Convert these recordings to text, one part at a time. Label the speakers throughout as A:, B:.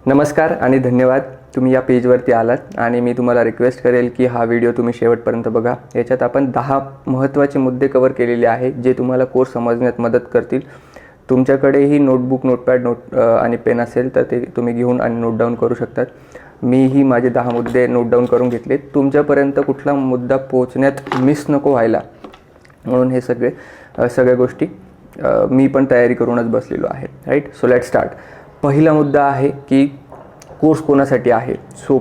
A: नमस्कार आणि धन्यवाद. तुम्ही या पेजवरती आलात आणि मी तुम्हाला रिक्वेस्ट करेल की हा व्हिडिओ तुम्ही शेवटपर्यंत बघा. याच्यात आपण 10 महत्त्वाचे मुद्दे कव्हर केलेले आहे जे तुम्हाला कोर्स समजण्यात मदत करतील. तुमच्याकडेही नोटबुक, नोटपॅड, आणि पेन असेल तर ते तुम्ही घेऊन आणि नोट डाऊन करू शकतात. मीही माझे 10 मुद्दे नोट डाऊन करून घेतले. तुमच्यापर्यंत कुठला मुद्दा पोहोचण्यात मिस नको व्हायला म्हणून हे सगळ्या गोष्टी मी पण तयारी करूनच बसलेलो आहे. राईट. So let start. पहिला मुद्दा आहे की कोर्स कोणासाठी आहे. सो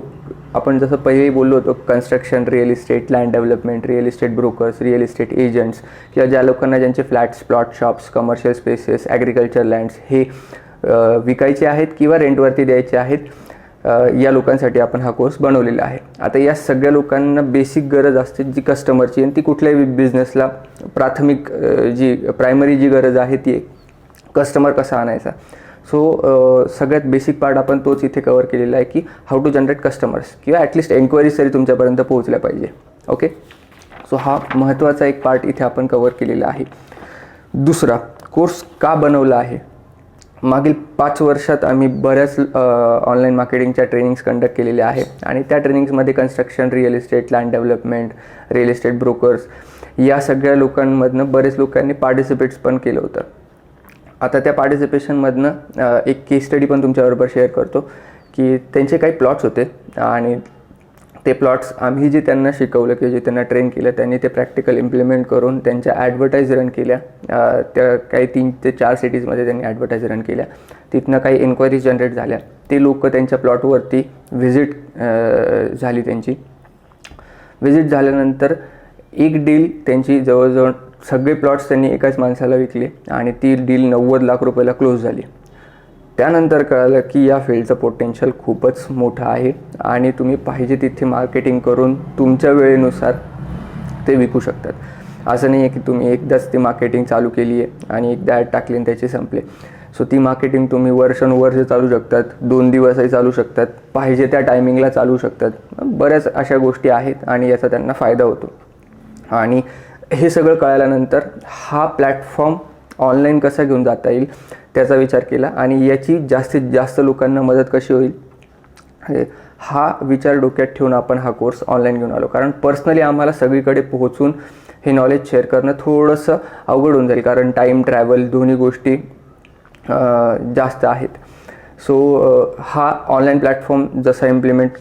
A: आपण जसं पहिलेही बोललो होतो, construction, real estate, land development, real estate brokers, real estate agents किंवा ज्या लोकांना ज्यांचे flats, plot, shops, commercial spaces, agriculture lands हे विकायचे आहेत किंवा रेंटवरती द्यायचे आहेत, या लोकांसाठी आपण हा कोर्स बनवलेला आहे. आता या सगळ्या लोकांना बेसिक गरज असते जी कस्टमरची, आणि ती कुठल्याही बिझनेसला प्रायमरी जी गरज आहे ती कस्टमर कसा आणायचा. सो सगळ्यात बेसिक पार्ट आपण तोच इथे कवर केलेला आहे की हाऊ टू जनरेट कस्टमर्स किंवा ॲटलिस्ट एन्क्वायरीज तरी तुमच्यापर्यंत पोहोचल्या पाहिजे. ओके. सो हा महत्त्वाचा एक पार्ट इथे आपण कवर केलेला आहे. दुसरा, कोर्स का बनवला आहे. मागील 5 वर्षात आम्ही बऱ्याच ऑनलाईन मार्केटिंगच्या ट्रेनिंग्स कंडक्ट केलेल्या आहे आणि त्या ट्रेनिंग्समध्ये construction, real estate, land development, real estate brokers या सगळ्या लोकांमधनं बरेच लोकांनी पार्टिसिपेट्स पण केलं होतं. आता त्या पार्टिसिपेशनमधनं एक केस स्टडी पण तुमच्याबरोबर शेअर करतो की त्यांचे काही प्लॉट्स होते आणि ते प्लॉट्स आम्ही जे त्यांना शिकवलं किंवा जे त्यांना ट्रेन केलं त्यांनी ते प्रॅक्टिकल इम्प्लिमेंट करून त्यांच्या ॲडव्हर्टाईज रन केल्या. त्या काही 3 ते 4 सिटीजमध्ये त्यांनी ॲडव्हर्टाईज रन केल्या. तिथनं काही एन्क्वायरीज जनरेट झाल्या. ते लोक त्यांच्या प्लॉटवरती व्हिजिट झाली. त्यांची व्हिजिट झाल्यानंतर एक डील त्यांची जवळजवळ सगळे प्लॉट्स त्यांनी एकाच माणसाला विकले आणि ती डील 90 लाख रुपयाला क्लोज झाली. त्यानंतर कळालं की या फील्डचं पोटेन्शियल खूपच मोठं आहे आणि तुम्ही पाहिजे तिथे मार्केटिंग करून तुमच्या वेळेनुसार ते विकू शकतात. असं नाही आहे की तुम्ही एकदाच ती मार्केटिंग चालू केली आहे आणि एकदा ॲड टाकली आणि त्याचे संपले. सो ती मार्केटिंग तुम्ही वर्षानुवर्ष चालू शकतात, 2 दिवसही चालू शकतात, पाहिजे त्या टायमिंगला चालू शकतात. बऱ्याच अशा गोष्टी आहेत आणि याचा त्यांना फायदा होतो. आणि हे सगळं कळाल्यानंतर हा प्लॅटफॉर्म ऑनलाईन कसा घेऊन जाता येईल त्याचा विचार केला आणि याची जास्तीत जास्त लोकांना मदत कशी होईल हा विचार डोक्यात ठेवून आपण हा कोर्स ऑनलाईन घेऊन आलो. कारण पर्सनली आम्हाला सगळीकडे पोहोचून हे नॉलेज शेअर करणं थोडंसं अवघड होऊन जाईल, कारण टाईम, ट्रॅव्हल दोन्ही गोष्टी जास्त आहेत. सो हा ऑनलाईन प्लॅटफॉर्म जसा इम्प्लिमेंट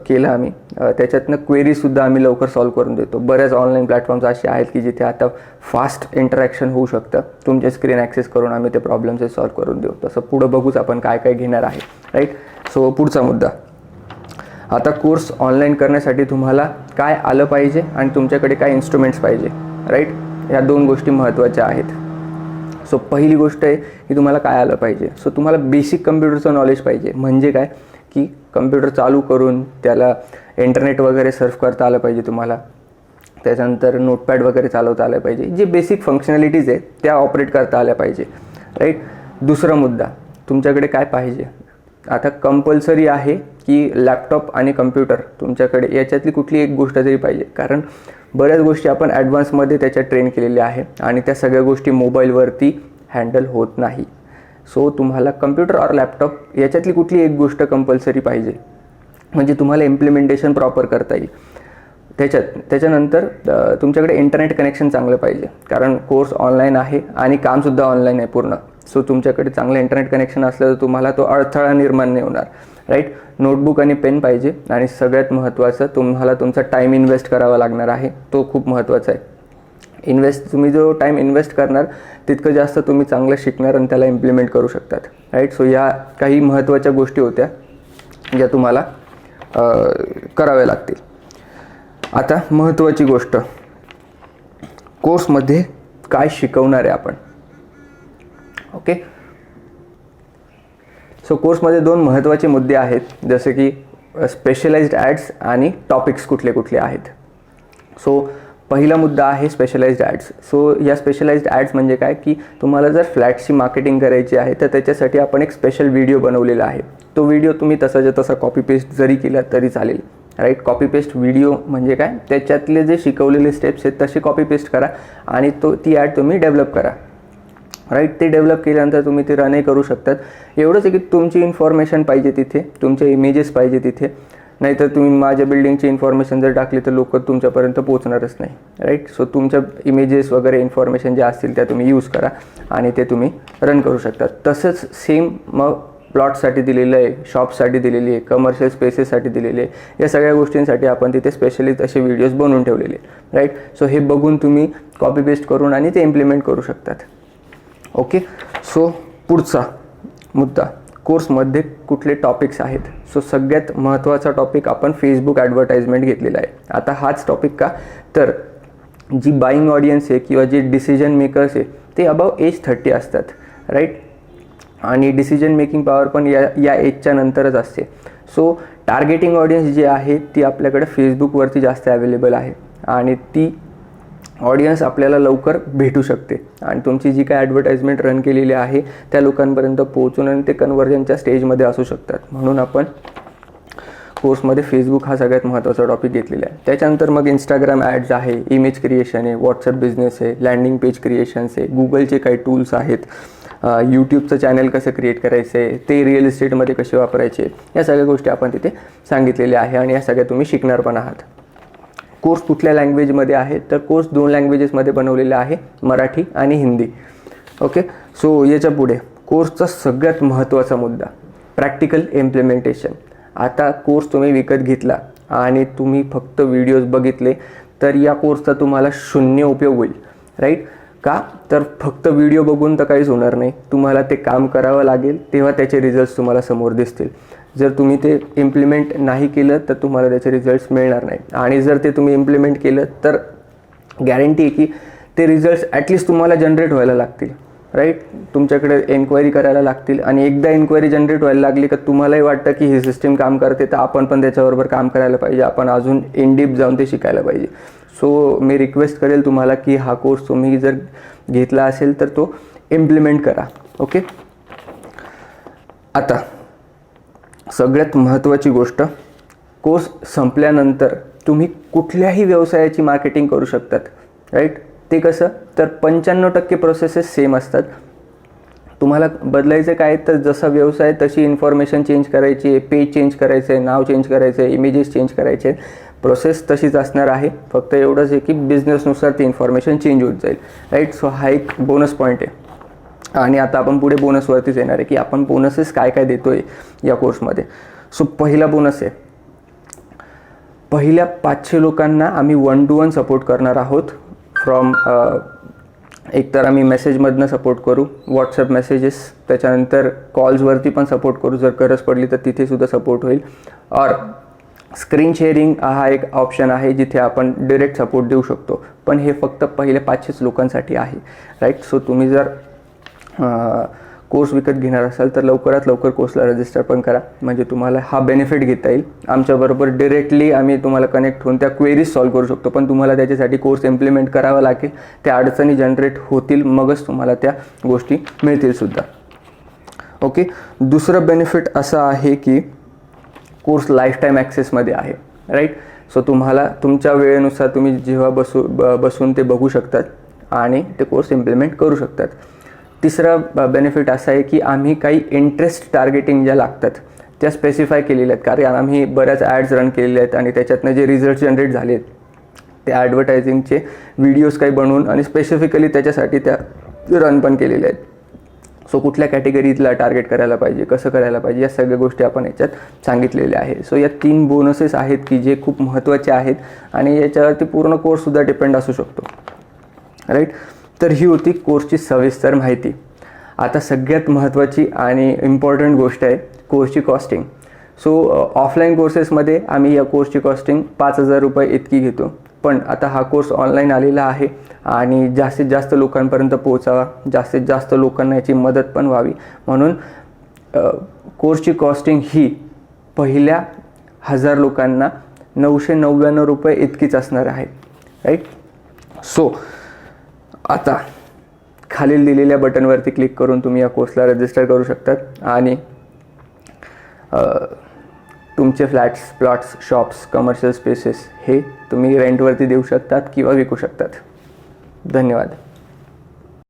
A: केला आम्ही, त्याच्यातनं क्वेरीजसुद्धा आम्ही लवकर सॉल्व करून देतो. बऱ्याच ऑनलाईन प्लॅटफॉर्म्स असे आहेत की जिथे आता फास्ट इंटरॅक्शन होऊ शकतं. तुमचे स्क्रीन ॲक्सेस करून आम्ही ते प्रॉब्लेम्स सॉल्व करून देऊ. तसं पुढं बघूच आपण काय काय घेणार आहे. राईट. सो पुढचा मुद्दा, आता कोर्स ऑनलाईन करण्यासाठी तुम्हाला काय आलं पाहिजे आणि तुमच्याकडे काय इन्स्ट्रुमेंट्स पाहिजे. राईट. ह्या 2 गोष्टी महत्त्वाच्या आहेत. सो पहिली गोष्ट आहे की तुम्हाला काय आलं पाहिजे. सो तुम्हाला बेसिक कम्प्युटरचं नॉलेज पाहिजे. म्हणजे काय की कम्प्युटर चालू करून त्याला इंटरनेट वगैरे सर्फ करता आलं पाहिजे तुम्हाला. त्याच्यानंतर नोटपॅड वगैरे चालवता आलं पाहिजे. जे बेसिक फंक्शनॅलिटीज आहेत त्या ऑपरेट करता आल्या पाहिजे. राईट. दुसरा मुद्दा, तुमच्याकडे काय पाहिजे. आता कंपल्सरी आहे की लॅपटॉप आणि कम्प्युटर तुमच्याकडे याच्यातली कुठली एक गोष्ट तरी पाहिजे. कारण बऱ्याच गोष्टी आपण ॲडव्हान्समध्ये त्याच्यात ट्रेन केलेल्या आहे आणि त्या सगळ्या गोष्टी मोबाईलवरती हँडल होत नाही. सो तुम्हाला कम्प्युटर और लॅपटॉप याच्यातली कुठली एक गोष्ट कंपल्सरी पाहिजे, म्हणजे तुम्हाला इम्प्लिमेंटेशन प्रॉपर करता येईल. त्याच्यानंतर तुमच्याकडे इंटरनेट कनेक्शन चांगलं पाहिजे, कारण कोर्स ऑनलाईन आहे आणि कामसुद्धा ऑनलाईन आहे पूर्ण. सो तुमच्याकडे चांगलं इंटरनेट कनेक्शन असलं तर तुम्हाला तो अडथळा निर्माण नाही होणार. राईट. नोटबुक आणि पेन पाहिजे आणि सगळ्यात महत्त्वाचं तुम्हाला तुमचा टाईम इन्व्हेस्ट करावा लागणार आहे. तो खूप महत्त्वाचा आहे. तुम्ही जो टाईम इन्व्हेस्ट करणार तितकं जास्त तुम्ही चांगलं शिकणार आणि त्याला इम्प्लिमेंट करू शकतात. राईट. सो या काही महत्त्वाच्या गोष्टी होत्या ज्या तुम्हाला कराव्या लागतील. आता महत्त्वाची गोष्ट, कोर्समध्ये काय शिकवणार आहे आपण. ओके. सो कोर्समध्ये 2 महत्त्वाचे मुद्दे आहेत, जसे की स्पेशलाइज्ड ॲड्स आणि टॉपिक्स कुठले कुठले आहेत. सो पहिला मुद्दा आहे स्पेशलाइज्ड ॲड्स. सो या स्पेशलाइज्ड ॲड्स म्हणजे काय की तुम्हाला जर फ्लॅटची मार्केटिंग करायची आहे तर त्याच्यासाठी आपण एक स्पेशल व्हिडिओ बनवलेला आहे. तो व्हिडिओ तुम्ही तसाच्या तसा कॉपी पेस्ट जरी केला तरी चालेल. राईट. कॉपी पेस्ट व्हिडिओ म्हणजे काय, त्याच्यातले जे शिकवलेले स्टेप्स आहेत तसे कॉपी पेस्ट करा आणि ती ॲड तुम्ही डेव्हलप करा. राईट. ते डेव्हलप केल्यानंतर तुम्ही ते रनही करू शकतात. एवढंच आहे की तुमची इन्फॉर्मेशन पाहिजे तिथे, तुमचे इमेजेस पाहिजे तिथे, नाहीतर तुम्ही माझ्या बिल्डिंगची इन्फॉर्मेशन जर टाकली तर लोक तुमच्यापर्यंत पोहोचणारच नाही. राईट. सो तुमच्या इमेजेस वगैरे इन्फॉर्मेशन ज्या असतील त्या तुम्ही यूज करा आणि ते तुम्ही रन करू शकता. तसंच सेम मग प्लॉटसाठी दिलेलं आहे, शॉपसाठी दिलेली आहे, कमर्शियल स्पेसेससाठी दिलेले आहे. या सगळ्या गोष्टींसाठी आपण तिथे स्पेशली असे व्हिडिओज बनवून ठेवलेले. राईट. सो हे बघून तुम्ही कॉपी पेस्ट करून आणि ते इम्प्लिमेंट करू शकतात. ओके. सो पुढचा मुद्दा, कोर्समध्ये कुठले टॉपिक्स आहेत. सो सगळ्यात महत्त्वाचा टॉपिक आपण फेसबुक ॲडव्हर्टाइजमेंट घेतलेला आहे. आता हाच टॉपिक का, तर जी बाईंग ऑडियन्स आहे किंवा जे डिसिजन मेकर्स आहे ते अबाव एज 30 असतात. राईट. आणि डिसिजन मेकिंग पॉवर पण या एजच्या नंतरच असते. सो टार्गेटिंग ऑडियन्स जी आहे ती आपल्याकडे फेसबुकवरती जास्त अवेलेबल आहे आणि ती ऑडियन्स आपल्याला लवकर भेटू शकते आणि तुमची जी काय ॲडव्हर्टाइजमेंट रन केलेली आहे त्या लोकांपर्यंत पोहोचून आणि ते कन्व्हर्जनच्या स्टेजमध्ये असू शकतात. म्हणून आपण कोर्समध्ये फेसबुक हा सगळ्यात महत्त्वाचा टॉपिक घेतलेला आहे. त्याच्यानंतर मग इंस्टाग्राम ॲड्स आहे, इमेज क्रिएशन आहे, व्हॉट्सअप बिझनेस आहे, लँडिंग पेज क्रिएशन्स आहे, गुगलचे काही टूल्स आहेत, यूट्यूबचं चॅनल कसं क्रिएट करायचं आहे, ते रिअल इस्टेटमध्ये कसे वापरायचे, या सगळ्या गोष्टी आपण तिथे सांगितलेल्या आहे आणि या सगळ्या तुम्ही शिकणार पण आहात. कोर्स कुठल्या लँग्वेजमध्ये आहे, तर कोर्स 2 लँग्वेजेसमध्ये बनवलेला आहे, मराठी आणि हिंदी. ओके. सो याच्या पुढे कोर्सचा सगळ्यात महत्त्वाचा मुद्दा, प्रॅक्टिकल इम्प्लिमेंटेशन. आता कोर्स तुम्ही विकत घेतला आणि तुम्ही फक्त व्हिडिओज बघितले तर या कोर्सचा तुम्हाला 0 उपयोग होईल. राईट. का, तर फक्त व्हिडिओ बघून तर काहीच होणार नाही. तुम्हाला ते काम करावं लागेल, तेव्हा त्याचे रिझल्ट्स तुम्हाला समोर दिसतील. जर तुम्ही ते इम्प्लिमेंट नाही केलं तर तुम्हाला त्याचे रिझल्ट्स मिळणार नाही. आणि जर ते तुम्ही इम्प्लिमेंट केलं तर गॅरंटी आहे की ते रिझल्ट्स ॲटलिस्ट तुम्हाला जनरेट व्हायला लागतील. राईट. तुमच्याकडे एन्क्वायरी करायला लागतील आणि एकदा एन्क्वायरी जनरेट व्हायला लागली का तुम्हालाही वाटतं की ही सिस्टीम काम करते तर आपण पण त्याच्याबरोबर काम करायला पाहिजे, आपण अजून इन डीप जाऊन ते शिकायला पाहिजे. सो मी रिक्वेस्ट करेल तुम्हाला की हा कोर्स तुम्ही जर घेतला असेल तर तो इम्प्लिमेंट करा. ओके. आता सगळ्यात महत्त्वाची गोष्ट, कोर्स संपल्यानंतर तुम्ही कुठल्याही व्यवसायाची मार्केटिंग करू शकतात. राईट. ते कसं, तर 95% प्रोसेसेस सेम असतात. तुम्हाला बदलायचं काय, तर जसा व्यवसाय तशी इन्फॉर्मेशन चेंज करायची आहे, पेज चेंज करायचं आहे, नाव चेंज करायचं आहे, इमेजेस चेंज करायचे आहेत. प्रोसेस तशीच असणार आहे, फक्त एवढंच आहे की बिझनेसनुसार ती इन्फॉर्मेशन चेंज होत जाईल. राईट. सो हा एक बोनस पॉईंट आहे. आणि आता आपण पुढे बोनसवरतीच येणार आहे की आपण बोनसेस काय काय देतो आहे या कोर्समध्ये. सो पहिला बोनस आहे, पहिल्या 500 लोकांना आम्ही 1 to 1 सपोर्ट करणार आहोत. फ्रॉम एकतर आम्ही मेसेजमधनं सपोर्ट करू, व्हॉट्सअप मेसेजेस, त्याच्यानंतर कॉल्सवरती पण सपोर्ट करू, जर गरज पडली तर तिथेसुद्धा सपोर्ट होईल. और स्क्रीन शेअरिंग हा एक ऑप्शन आहे जिथे आपण डिरेक्ट सपोर्ट देऊ शकतो, पण हे फक्त पहिले 500 लोकांसाठी आहे. राईट. सो तुम्ही जर कोर्स विकत घेणार असाल तर लवकरात लवकर कोर्सला रजिस्टर पण करा, म्हणजे तुम्हाला हा बेनिफिट घेता येईल. आमच्याबरोबर डिरेक्टली आम्ही तुम्हाला कनेक्ट होऊन त्या क्वेरीज सॉल्व्ह करू शकतो, पण तुम्हाला त्याच्यासाठी कोर्स इम्प्लिमेंट करावा लागेल. त्या अडचणी जनरेट होतील, मगच तुम्हाला त्या गोष्टी मिळतील सुद्धा. ओके. दुसरं बेनिफिट असं आहे की कोर्स लाईफ टाईम ॲक्सेसमध्ये आहे. राईट. सो तुम्हाला तुमच्या वेळेनुसार तुम्ही जेव्हा बसून ते बघू शकतात आणि ते कोर्स इम्प्लिमेंट करू शकतात. तिसरा बेनिफिट असा आहे की आम्ही काही इंटरेस्ट टार्गेटिंग ज्या लागतात त्या स्पेसिफाय केलेल्या आहेत, कारण आम्ही बऱ्याच ॲड्स रन केलेल्या आहेत आणि त्याच्यातनं जे रिझल्ट जनरेट झाले आहेत ते ॲडव्हर्टायझिंगचे व्हिडिओज काही बनवून आणि स्पेसिफिकली त्याच्यासाठी त्या रन पण केलेल्या आहेत. सो कुठल्या कॅटेगरीला टार्गेट करायला पाहिजे, कसं करायला पाहिजे, या सगळ्या गोष्टी आपण याच्यात सांगितलेल्या आहे. सो या 3 बोनसेस आहेत की जे खूप महत्त्वाचे आहेत आणि याच्यावरती पूर्ण कोर्ससुद्धा डिपेंड असू शकतो. राईट. तर ही होती कोर्सची सविस्तर माहिती. आता सगळ्यात महत्त्वाची आणि इम्पॉर्टंट गोष्ट आहे कोर्सची कॉस्टिंग. सो ऑफलाईन कोर्सेसमध्ये आम्ही या कोर्सची कॉस्टिंग 5,000 रुपये इतकी घेतो, पण आता हा कोर्स ऑनलाईन आलेला आहे आणि जास्तीत जास्त लोकांपर्यंत पोहोचावा, जास्तीत जास्त लोकांना याची मदत पण व्हावी, म्हणून कोर्सची कॉस्टिंग ही पहिल्या 1000 लोकांना 999 रुपये इतकीच असणार आहे. राईट. सो आता खालील दिलेल्या बटनवरती क्लिक करून तुम्ही या कोर्सला रजिस्टर करू शकतात आणि तुमचे flats, plots, shops, commercial spaces हे तुम्ही रेंटवरती देऊ शकतात किंवा विकू शकतात. धन्यवाद.